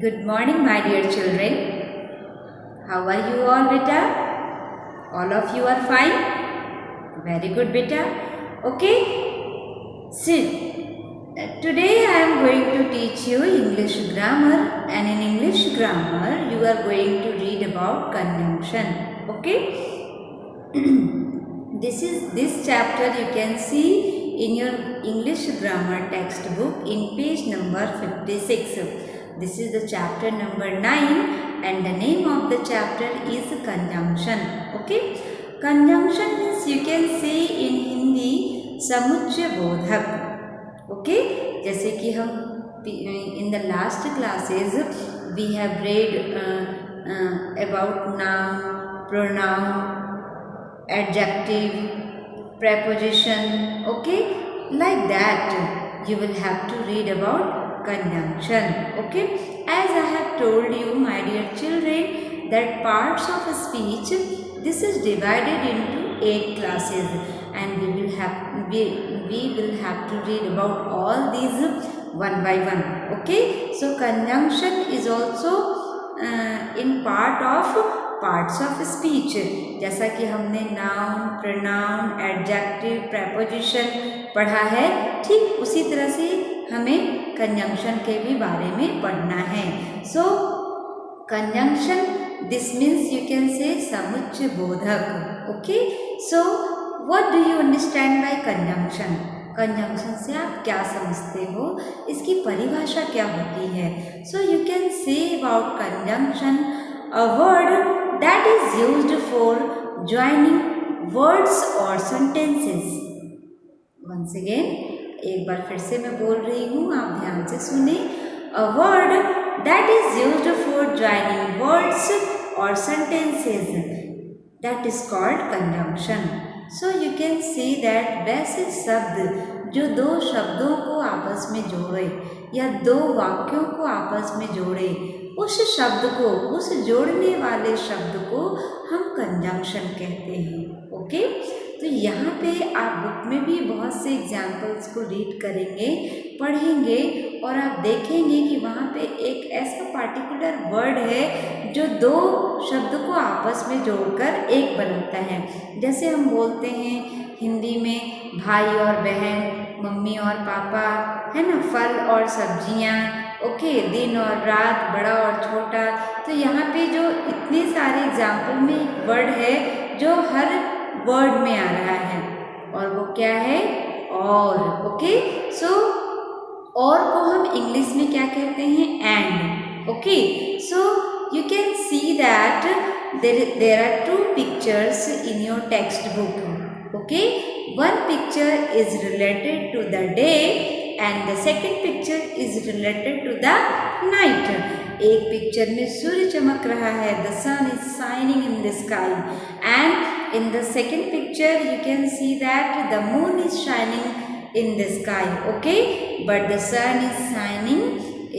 Good morning, my dear children. How are you all, beta? All of you are fine? Very good, beta. Okay, sit. Today I am going to teach you English grammar, and in English grammar you are going to read about conjunction. Okay. This chapter you can see in your English grammar textbook in page number 56. This is the chapter number 9 and the name of the chapter is conjunction. Okay. Conjunction means you can say in Hindi समुच्चय बोधक. Okay. जैसे कि हम in the last classes we have read about noun, pronoun, adjective, preposition. Okay, like that you will have to read about conjunction. Okay, as I have told you, my dear children, that parts of a speech, this is divided into 8 classes, and we will have to read about all these one by one. Okay, so conjunction is also in parts of speech. जैसा कि हमने noun, pronoun, adjective, preposition पढ़ा है, ठीक उसी तरह से हमें कंजंक्शन के भी बारे में पढ़ना है. So conjunction, this means you can say समुच्चय बोधक. Okay, so what do you understand by conjunction? Conjunction से आप क्या समझते हो, इसकी परिभाषा क्या होती है? So you can say about conjunction a word that is used for joining words or sentences. Once again, एक बार फिर से मैं बोल रही हूँ, आप ध्यान से सुने. A word that is used for joining words or sentences, that is called conjunction. So you can see that वैसे शब्द जो दो शब्दों को आपस में जोड़े या दो वाक्यों को आपस में जोड़े, उस शब्द को, उस जोड़ने वाले शब्द को हम कंजंक्शन कहते हैं. ओके, तो यहाँ पे आप बुक में भी बहुत से एग्जाम्पल्स को रीड करेंगे, पढ़ेंगे और आप देखेंगे कि वहाँ पे एक ऐसा पार्टिकुलर वर्ड है जो दो शब्द को आपस में जोड़कर एक बनाता है. जैसे हम बोलते हैं हिंदी में भाई और बहन, मम्मी और पापा, है ना, फल और सब्जियाँ. ओके, दिन और रात, बड़ा और छोटा. तो यहाँ पे जो इतने सारे एग्जाम्पल में एक वर्ड है जो हर वर्ड में आ रहा है, और वो क्या है? और. ओके, सो और को हम इंग्लिश में क्या कहते हैं? And. Okay, so you can see that there are 2 pictures in your textbook. Okay, one picture is related to the day and the second picture is related to the night. एक picture में सूर्य चमक रहा है, the sun is shining in the sky, and in the second picture you can see that the moon is shining in the sky. Okay, but the sun is shining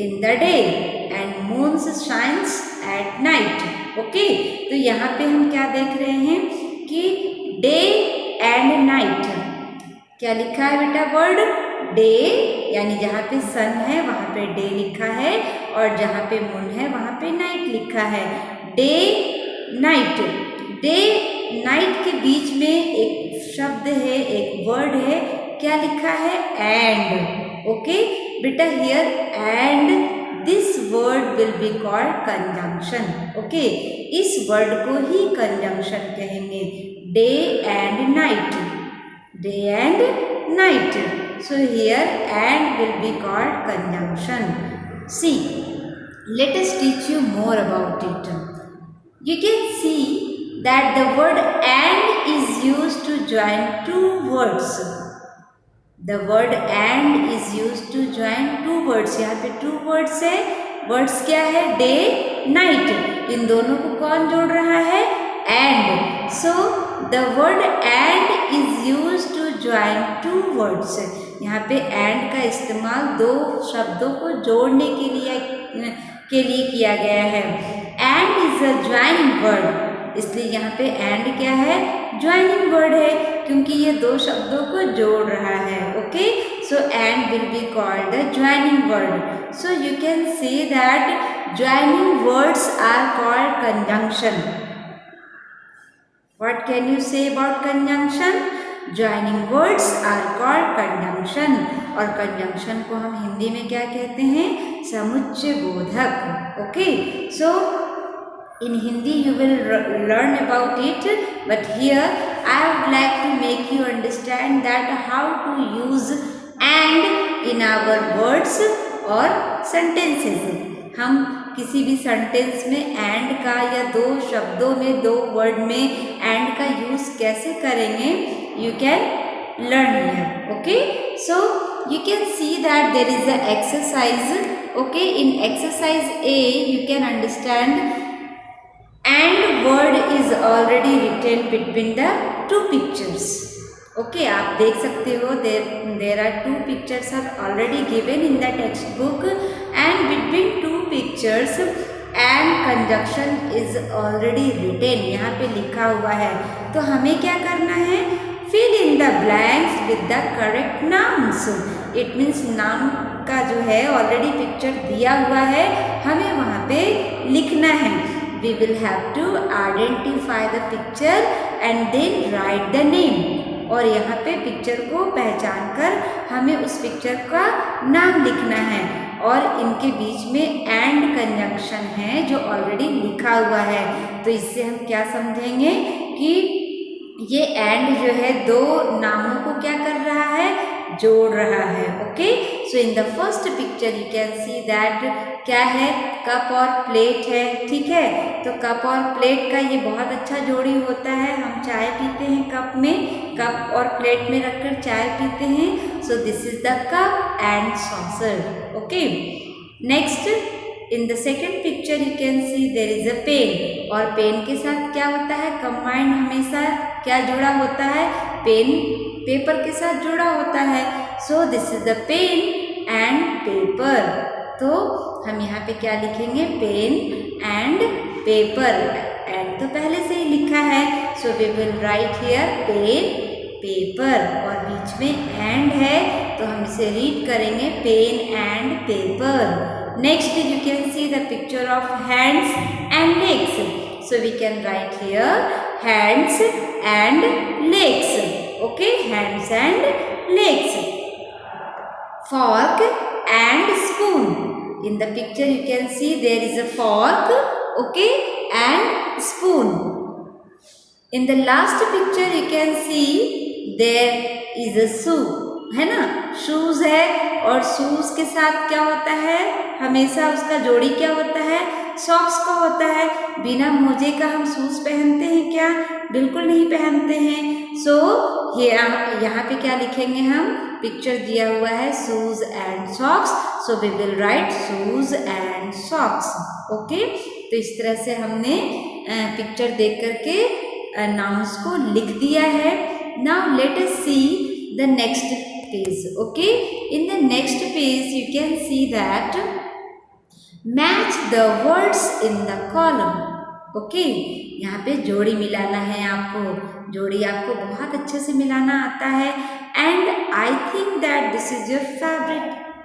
in the day and moon shines at night. Okay, तो यहाँ पे हम क्या देख रहे हैं कि day and night. क्या लिखा है बेटा? वर्ड डे, यानी जहाँ पे सन है वहाँ पे डे लिखा है, और जहाँ पे मून है वहाँ पे नाइट लिखा है. Day night. डे नाइट के बीच में एक शब्द है, एक वर्ड है, क्या लिखा है? एंड. ओके बेटा, here and this word will be called conjunction. Okay, इस वर्ड को ही कंजंक्शन कहेंगे. Day and night. Day and night. So here and will be called conjunction. See, let us teach you more about it. You can see that the word and is used to join 2 words. The word and is used to join 2 words. यहाँ पे 2 words है. words क्या है? day, night. इन दोनों को कौन जोड़ रहा है? and. So the word and is used to join 2 words. यहाँ पे and का इस्तेमाल दो शब्दों को जोड़ने के लिए किया गया है. and is a joining word. इसलिए यहाँ पे and क्या है? ज्वाइनिंग वर्ड है, क्योंकि ये दो शब्दों को जोड़ रहा है. Okay, so and will be called the joining word. So you can say that joining words are called conjunction. What can you say about conjunction? Joining words are called conjunction. और conjunction को हम हिंदी में क्या कहते हैं? समुच्चय बोधक. Okay, so in Hindi you will learn about it, but here I would like to make you understand that how to use and in our words or sentences. हम किसी भी सेंटेंस में एंड का या दो शब्दों में दो वर्ड में एंड का यूज कैसे करेंगे, you can learn here. Okay, so you can see that there is a exercise. Okay, in exercise A you can understand and word is already written between the two pictures. Okay, आप देख सकते हो there are two pictures are already given in the textbook and between two pictures and conjunction is already written. यहाँ पे लिखा हुआ है. तो हमें क्या करना है? Fill in the blanks with the correct nouns. It means नाम का जो है ऑलरेडी पिक्चर दिया हुआ है, हमें वहाँ पे लिखना है. We will have to identify the picture and then write the name. और यहाँ पे पिक्चर को पहचान कर हमें उस पिक्चर का नाम लिखना है. और इनके बीच में एंड कंजंक्शन है जो ऑलरेडी लिखा हुआ है. तो इससे हम क्या समझेंगे कि ये एंड जो है दो नामों को क्या कर रहा है? जोड़ रहा है. Okay, so in the first picture you can see that क्या है? कप और प्लेट है. ठीक है, तो कप और प्लेट का ये बहुत अच्छा जोड़ी होता है. हम चाय पीते हैं कप में, कप और प्लेट में रखकर चाय पीते हैं. So this is the cup and saucer. Okay, next in the second picture you can see there is a pen. और पेन के साथ क्या होता है? कंबाइंड हमेशा क्या जुड़ा होता है? पेन पेपर के साथ जुड़ा होता है. So this is the pen and paper. तो हम यहाँ पे क्या लिखेंगे? Pen and paper. एंड तो पहले से ही लिखा है, so we will write here pen paper. और बीच में एंड है तो हम इसे रीड करेंगे pen and paper. Next you can see the picture of hands and legs. So we can write here hands and legs. Okay, hands and legs. Fork and spoon. In the picture you can see there is a fork, okay, and spoon. In the last picture you can see there is a shoe. है ना? Shoes है और shoes के साथ क्या होता है? हमेशा उसका जोड़ी क्या होता है? सॉक्स का होता है. बिना मोजे का हम शूज पहनते हैं क्या? बिल्कुल नहीं पहनते हैं. सो यहाँ पे क्या लिखेंगे हम? पिक्चर दिया हुआ है shoes and socks. So we will write shoes and socks. Okay, तो इस तरह से हमने पिक्चर देख करके नाउन्स को लिख दिया है. Now let us see the next page. Okay, in the next page you can see that match the words in the column. Okay, यहाँ पे जोड़ी मिलाना है आपको. जोड़ी आपको बहुत अच्छे से मिलाना आता है. And I think that this is your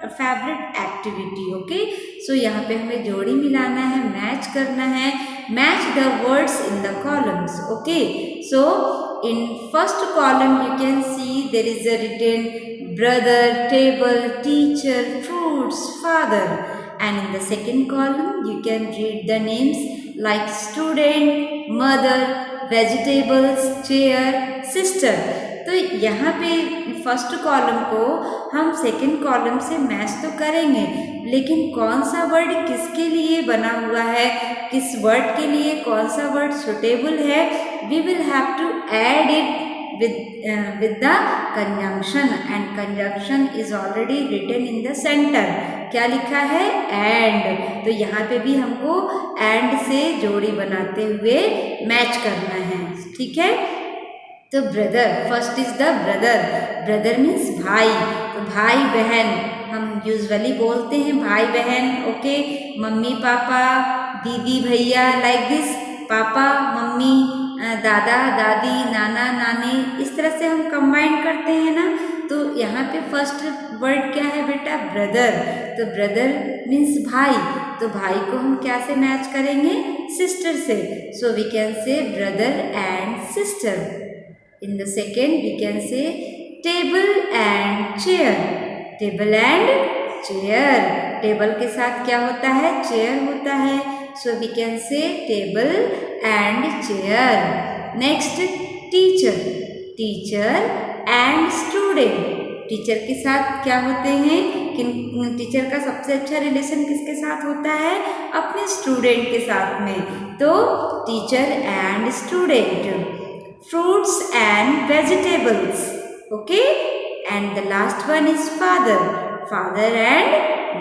favourite activity. Okay, so यहाँ पे हमें जोड़ी मिलाना है, मैच करना है. Match the words in the columns. Okay, so in first column you can see there is a written brother, table, teacher, fruits, father. And in the second column you can read the names like student, mother, vegetables, chair, sister. तो यहाँ पे first column को हम second column से match तो करेंगे, लेकिन कौन सा वर्ड किसके लिए बना हुआ है, किस वर्ड के लिए कौन सा वर्ड सुटेबल है, we will have to add it with the conjunction. And conjunction is already written in the center. क्या लिखा है? and. तो यहाँ पे भी हमको and से जोड़ी बनाते हुए मैच करना है. ठीक है, तो brother, first is the brother. Brother means भाई. तो भाई बहन हम यूजुअली बोलते हैं भाई बहन. ओके, मम्मी पापा, दीदी भैया, लाइक दिस. पापा मम्मी, दादा दादी, नाना नानी, इस तरह से हम कंबाइन करते हैं ना. तो यहाँ पे फर्स्ट वर्ड क्या है बेटा, ब्रदर। तो ब्रदर मीन्स भाई, तो भाई को हम क्या से मैच करेंगे, सिस्टर से। So we can say brother and sister. In the second we can say table and chair, table and chair. Table के साथ क्या होता है, चेयर होता है। So we can say table and chair. Next teacher, teacher and student. Teacher के साथ क्या होते हैं, किन टीचर का सबसे अच्छा रिलेशन किसके साथ होता है, अपने स्टूडेंट के साथ में। तो teacher and student. Fruits and vegetables, okay. And the last one is father, father and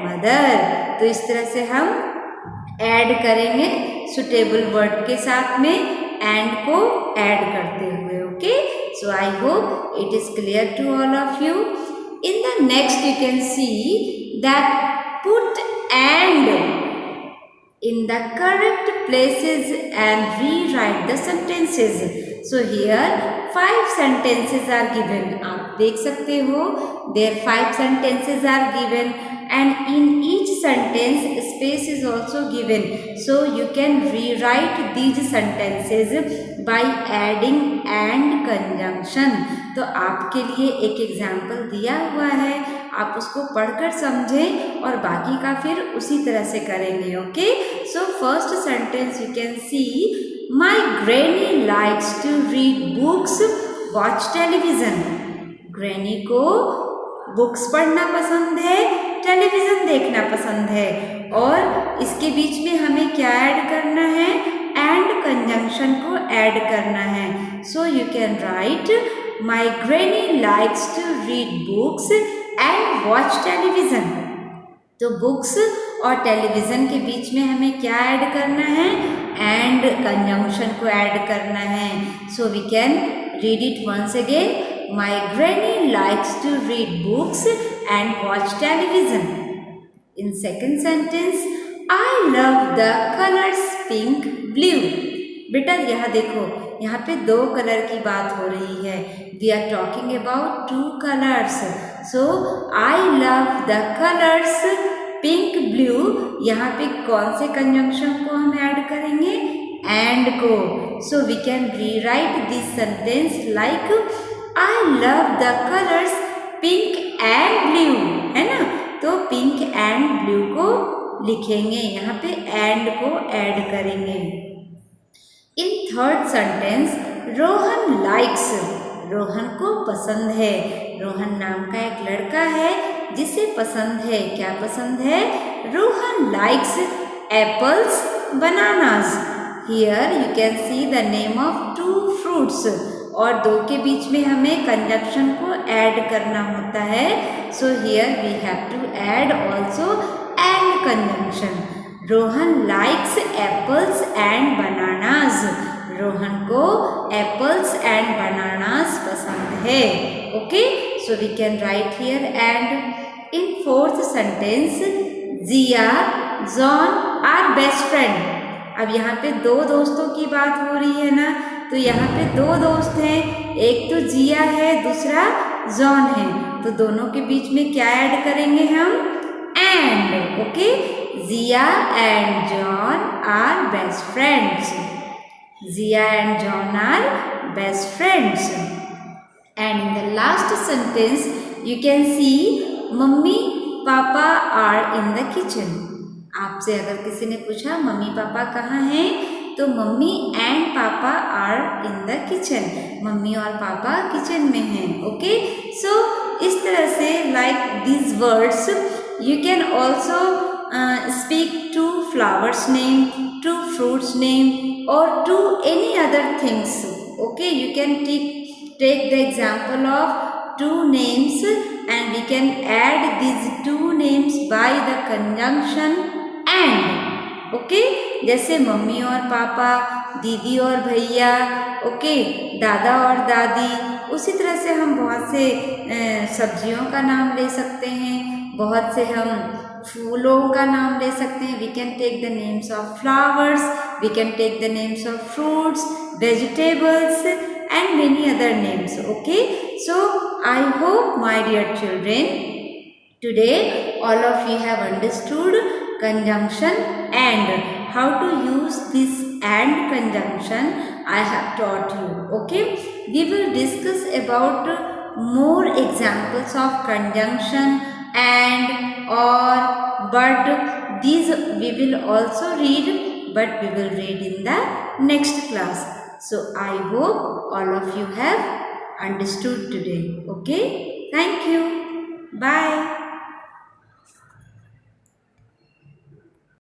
mother. तो इस तरह से हम ऐड करेंगे सुटेबल वर्ड के साथ में एंड को ऐड करते हुए, okay. So I hope it is clear to all of you. In the next you can see that put and in the correct places and rewrite the sentences. So here 5 sentences are given. आप देख सकते हो there 5 sentences are given and in each sentence space is also given. So you can rewrite these sentences by adding and conjunction. तो आपके लिए एक example दिया हुआ है, आप उसको पढ़कर समझें और बाकी का फिर उसी तरह से करेंगे, okay. So first sentence you can see my granny likes to read books watch television. Granny को बुक्स पढ़ना पसंद है, टेलीविजन देखना पसंद है। और इसके बीच में हमें क्या ऐड करना है, एंड कंजंक्शन को ऐड करना है। So you can write my granny likes to read books and watch television. तो बुक्स और टेलीविजन के बीच में हमें क्या ऐड करना है, एंड कंजंक्शन को ऐड करना है। So we can read it once again, my granny likes to read books and watch television. In second sentence I love the colours pink blue. बेटा यहाँ देखो, यहाँ पे 2 कलर की बात हो रही है। We are talking about 2 colours. So I love the colours pink blue. यहाँ पे कौन से कंजंक्शन को हम ऐड करेंगे, एंड को। So we can rewrite this sentence like I love the colours pink and blue, है ना। तो पिंक एंड ब्लू को लिखेंगे, यहाँ पे एंड को ऐड करेंगे। In third sentence Rohan likes, Rohan को पसंद है। रोहन नाम का एक लड़का है जिसे पसंद है, क्या पसंद है, Rohan likes apples bananas. Here you can see the name of 2 fruits. और 2 के बीच में हमें कंजंक्शन को ऐड करना होता है। So here we have to add also and conjunction. Rohan likes apples and bananas. Rohan को एप्पल्स एंड बनानास पसंद है, okay. So we can write here and. In fourth sentence Jia John are best friend. अब यहाँ पे 2 दोस्तों की बात हो रही है ना, तो यहाँ पे 2 दोस्त हैं, एक तो जिया है, दूसरा जॉन है। तो दोनों के बीच में क्या ऐड करेंगे हम, and, okay. Jia and John are best friends. Jia and John are best friends. And in the last sentence you can see mummy papa are in the kitchen. आपसे अगर किसी ने पूछा मम्मी पापा कहाँ हैं, तो mummy and papa are in the kitchen. मम्मी और पापा किचन में हैं, ओके। सो इस तरह से like these words you can also speak to flowers name, to fruits name or to any other things, okay. You can take the example of 2 names and we can add these 2 names by the conjunction and, okay. जैसे mummy और पापा, दीदी और भैया, okay, दादा और दादी। उसी तरह से हम बहुत से सब्जियों का नाम ले सकते हैं, बहुत से हम फूलों का नाम ले सकते हैं। We can take the names of flowers, we can take the names of fruits, vegetables and many other names, okay. So I hope, my dear children, today all of you have understood conjunction and how to use this and conjunction I have taught you. Okay, we will discuss about more examples of conjunction and or but. These we will also read, but we will read in the next class. So I hope all of you have understood today. Okay, thank you. Bye.